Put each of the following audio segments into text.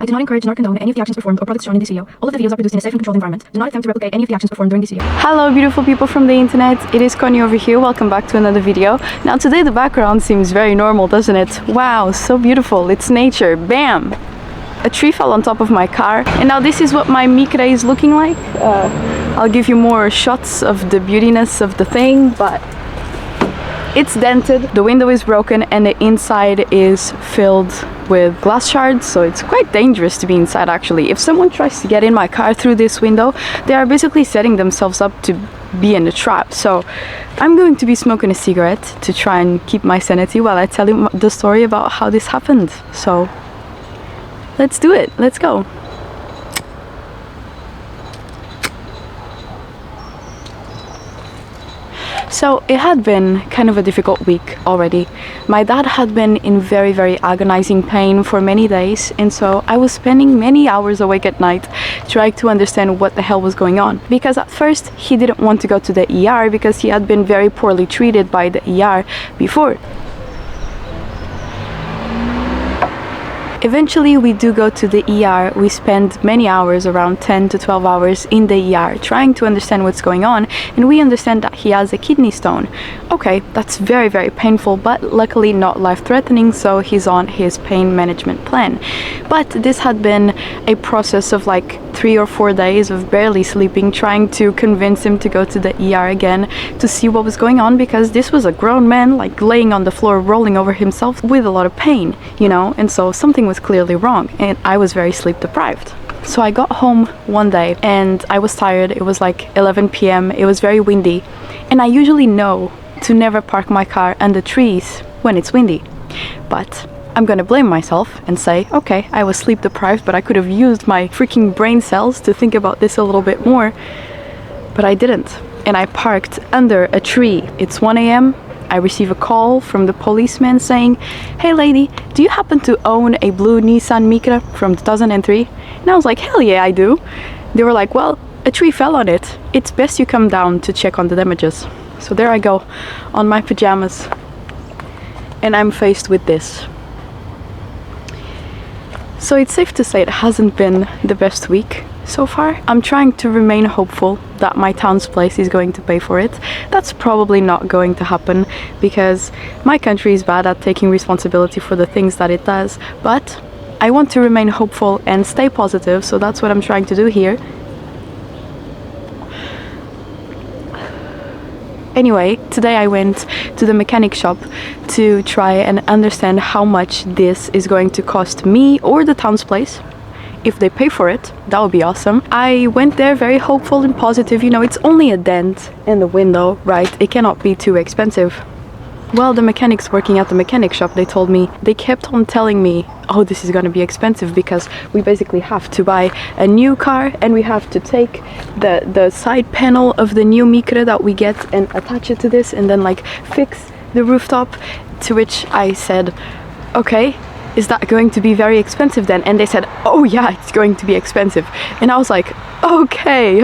I do not encourage nor condone any of the actions performed or products shown in this video. All of the videos are produced in a safe and controlled environment. Do not attempt to replicate any of the actions performed during this video. Hello beautiful people from the internet, it is Connie over here. Welcome back to another video. Now today the background seems very normal, doesn't it? Wow, so beautiful, it's nature, bam! A tree fell on top of my car, and now this is what my Micra is looking like. I'll give you more shots of the beautiness of the thing, but it's dented, the window is broken, and the inside is filled with glass shards, so it's quite dangerous to be inside actually. If someone tries to get in my car through this window, they are basically setting themselves up to be in a trap. So I'm going to be smoking a cigarette to try and keep my sanity while I tell you the story about how this happened. So let's do it, let's go. So it had been kind of a difficult week already. My dad had been in very agonizing pain for many days, and so I was spending many hours awake at night trying to understand what the hell was going on. Because at first he didn't want to go to the ER because he had been very poorly treated by the ER before. Eventually we do go to the ER. We spend many hours, around 10 to 12 hours in the ER trying to understand what's going on, and we understand that he has a kidney stone. Okay, that's very painful, but luckily not life-threatening, so he's on his pain management plan. But this had been a process of like 3 or 4 days of barely sleeping, trying to convince him to go to the ER again to see what was going on, because this was a grown man like laying on the floor rolling over himself with a lot of pain, you know, and so something was clearly wrong, and I was very sleep deprived. So I got home one day and I was tired. It was like 11 p.m. It was very windy, and I usually know to never park my car under trees when it's windy, but I'm gonna blame myself and say, okay, I was sleep deprived, but I could have used my freaking brain cells to think about this a little bit more, but I didn't, and I parked under a tree. It's 1 a.m. I receive a call from the policeman saying, hey lady, do you happen to own a blue Nissan Micra from 2003? And I was like, hell yeah, I do. They were like, well, a tree fell on it. It's best you come down to check on the damages. So there I go, on my pajamas, and I'm faced with this. So it's safe to say it hasn't been the best week so far. I'm trying to remain hopeful that my town's place is going to pay for it. That's probably not going to happen because my country is bad at taking responsibility for the things that it does, but I want to remain hopeful and stay positive, so that's what I'm trying to do here. Anyway, today I went to the mechanic shop to try and understand how much this is going to cost me or the town's place. If they pay for it, that would be awesome. I went there very hopeful and positive, you know, it's only a dent in the window, right? It cannot be too expensive. Well, the mechanics working at the mechanic shop, they told me, they kept on telling me, oh, this is gonna be expensive because we basically have to buy a new car and we have to take the side panel of the new Micra that we get and attach it to this and then like fix the rooftop. To which I said, okay, is that going to be very expensive then? And they said, oh yeah, it's going to be expensive. And I was like, okay.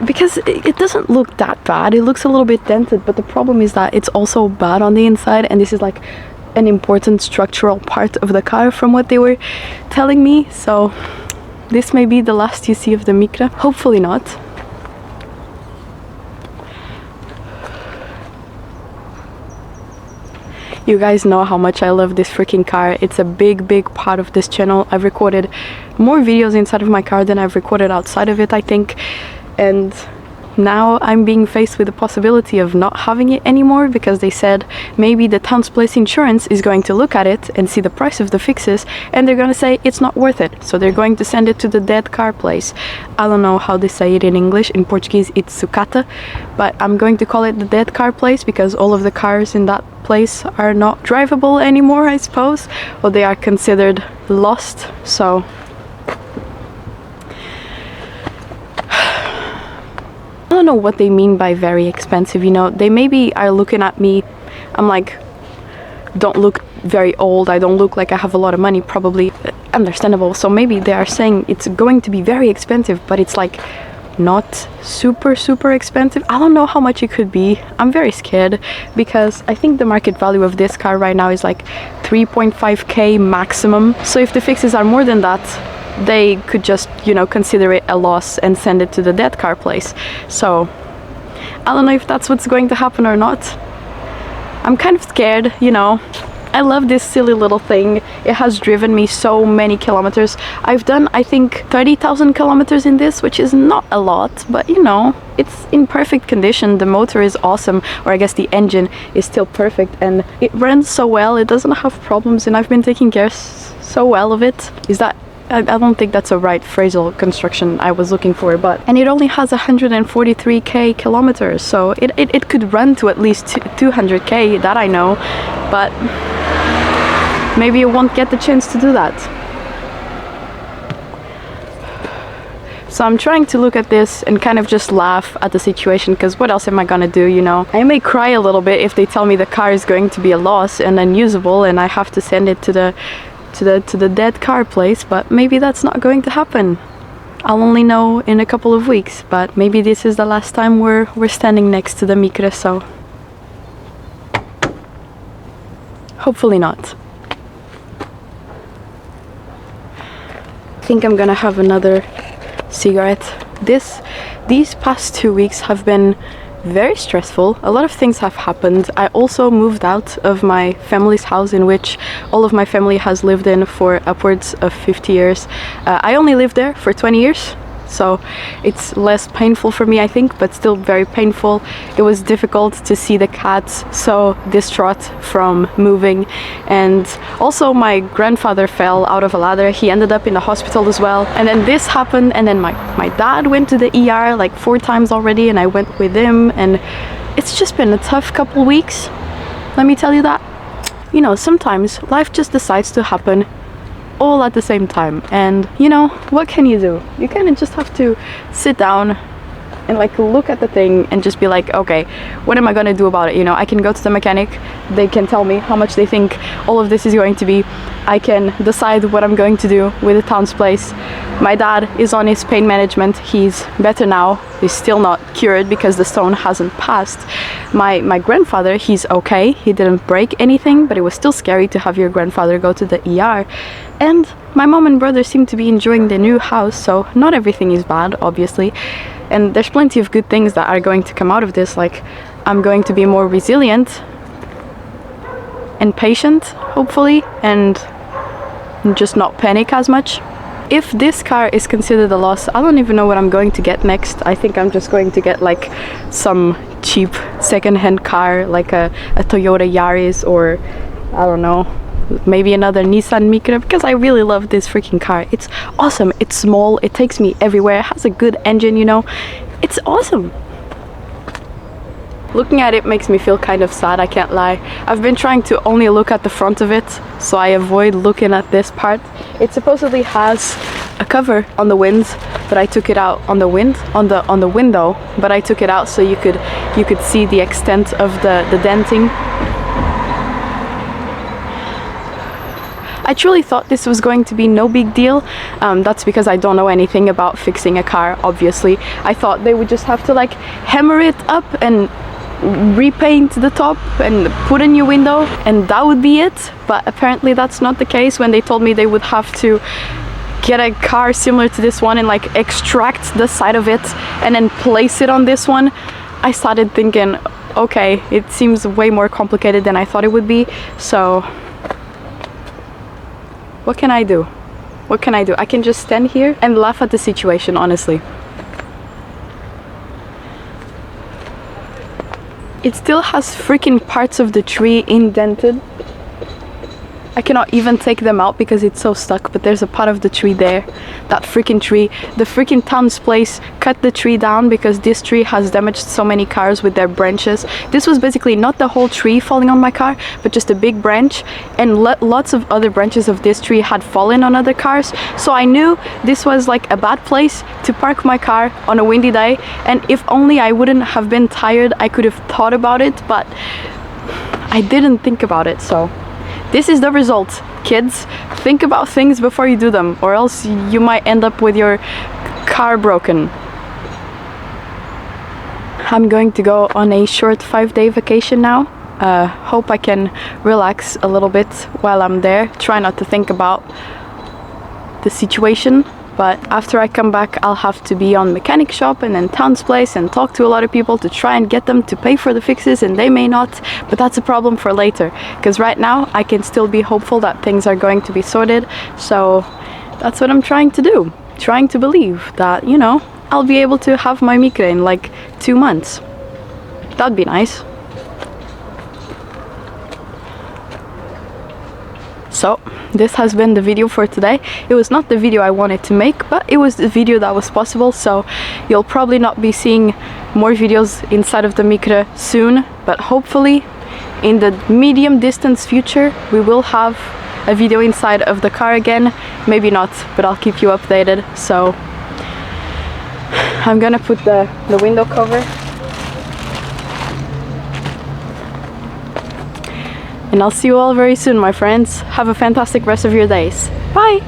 Because it doesn't look that bad. It looks a little bit dented, but the problem is that it's also bad on the inside, and this is like an important structural part of the car from what they were telling me. So this may be the last you see of the Micra. Hopefully not. You guys know how much I love this freaking car. It's a big part of this channel. I've recorded more videos inside of my car than I've recorded outside of it, I think. And now I'm being faced with the possibility of not having it anymore because they said maybe the town's place insurance is going to look at it and see the price of the fixes, and they're gonna say it's not worth it. So they're going to send it to the dead car place. I don't know how they say it in English. In Portuguese it's sucata, but I'm going to call it the dead car place because all of the cars in that place are not drivable anymore, I suppose, or they are considered lost. So I don't know what they mean by very expensive, you know. They maybe are looking at me, I'm like, don't look very old, I don't look like I have a lot of money, probably understandable. So maybe they are saying it's going to be very expensive, but it's like not super expensive. I don't know how much it could be. I'm very scared because I think the market value of this car right now is like 3.5k maximum. So if the fixes are more than that, they could just, you know, consider it a loss and send it to the dead car place. So I don't know if that's what's going to happen or not. I'm kind of scared, you know. I love this silly little thing. It has driven me so many kilometers. I've done, I think, 30,000 kilometers in this, which is not a lot, but you know, it's in perfect condition. The motor is awesome, or I guess the engine is still perfect, and it runs so well. It doesn't have problems, and I've been taking care so well of it. Is that, I don't think that's a right phrasal construction I was looking for, but, and it only has 143k kilometers, so it could run to at least 200k, that I know, but maybe you won't get the chance to do that. So I'm trying to look at this and kind of just laugh at the situation, because what else am I gonna do, you know? I may cry a little bit if they tell me the car is going to be a loss and unusable and I have to send it to the dead car place, but maybe that's not going to happen. I'll only know in a couple of weeks, but maybe this is the last time we're standing next to the Micra, so hopefully not. I think I'm gonna have another cigarette. These past 2 weeks have been very stressful. A lot of things have happened. I also moved out of my family's house, in which all of my family has lived in for upwards of 50 years. I only lived there for 20 years, so it's less painful for me, I think, but still very painful. It was difficult to see the cats so distraught from moving, and also my grandfather fell out of a ladder. He ended up in the hospital as well, and then this happened, and then my dad went to the ER like 4 times already, and I went with him, and it's just been a tough couple weeks, let me tell you that. You know, sometimes life just decides to happen all at the same time, and you know, what can you do? You kind of just have to sit down and like look at the thing and just be like, okay, what am I gonna do about it? You know, I can go to the mechanic, they can tell me how much they think all of this is going to be. I can decide what I'm going to do with the town's place. My dad is on his pain management. He's better now. He's still not cured because the stone hasn't passed. My grandfather, he's okay. He didn't break anything, but it was still scary to have your grandfather go to the ER. And my mom and brother seem to be enjoying their new house, so not everything is bad, obviously. And there's plenty of good things that are going to come out of this, like I'm going to be more resilient and patient, hopefully, and just not panic as much. If this car is considered a loss, I don't even know what I'm going to get next. I think I'm just going to get like some cheap second-hand car, like a Toyota Yaris, or I don't know, maybe another Nissan Micra, because I really love this freaking car. It's awesome. It's small, it takes me everywhere, it has a good engine, you know, it's awesome. Looking at it makes me feel kind of sad, I can't lie. I've been trying to only look at the front of it, so I avoid looking at this part. It supposedly has a cover on the winds, but I took it out on the window, but I took it out so you could see the extent of the denting. I truly thought this was going to be no big deal. That's because I don't know anything about fixing a car, obviously. I thought they would just have to like hammer it up and repaint the top and put a new window, and that would be it. But apparently that's not the case. When they told me they would have to get a car similar to this one and like extract the side of it and then place it on this one, I started thinking, okay, it seems way more complicated than I thought it would be. So what can I do? What can I do? I can just stand here and laugh at the situation, honestly. It still has freaking parts of the tree indented. I cannot even take them out because it's so stuck, but there's a part of the tree there. That freaking tree. The freaking town's place cut the tree down because this tree has damaged so many cars with their branches. This was basically not the whole tree falling on my car, but just a big branch, and lots of other branches of this tree had fallen on other cars. So I knew this was like a bad place to park my car on a windy day, and if only I wouldn't have been tired, I could have thought about it, but I didn't think about it. So this is the result, kids. Think about things before you do them, or else you might end up with your car broken. I'm going to go on a short 5-day vacation now. Hope I can relax a little bit while I'm there. Try not to think about the situation. But after I come back, I'll have to be on mechanic shop and then Town's place and talk to a lot of people to try and get them to pay for the fixes, and they may not, but that's a problem for later. Because right now, I can still be hopeful that things are going to be sorted. So that's what I'm trying to do. Trying to believe that, you know, I'll be able to have my mikre in like 2 months. That'd be nice. So this has been the video for today. It was not the video I wanted to make, but it was the video that was possible, so you'll probably not be seeing more videos inside of the mikre soon, but hopefully in the medium distance future we will have a video inside of the car again. Maybe not, but I'll keep you updated. So I'm gonna put the window cover. And I'll see you all very soon, my friends. Have a fantastic rest of your days. Bye!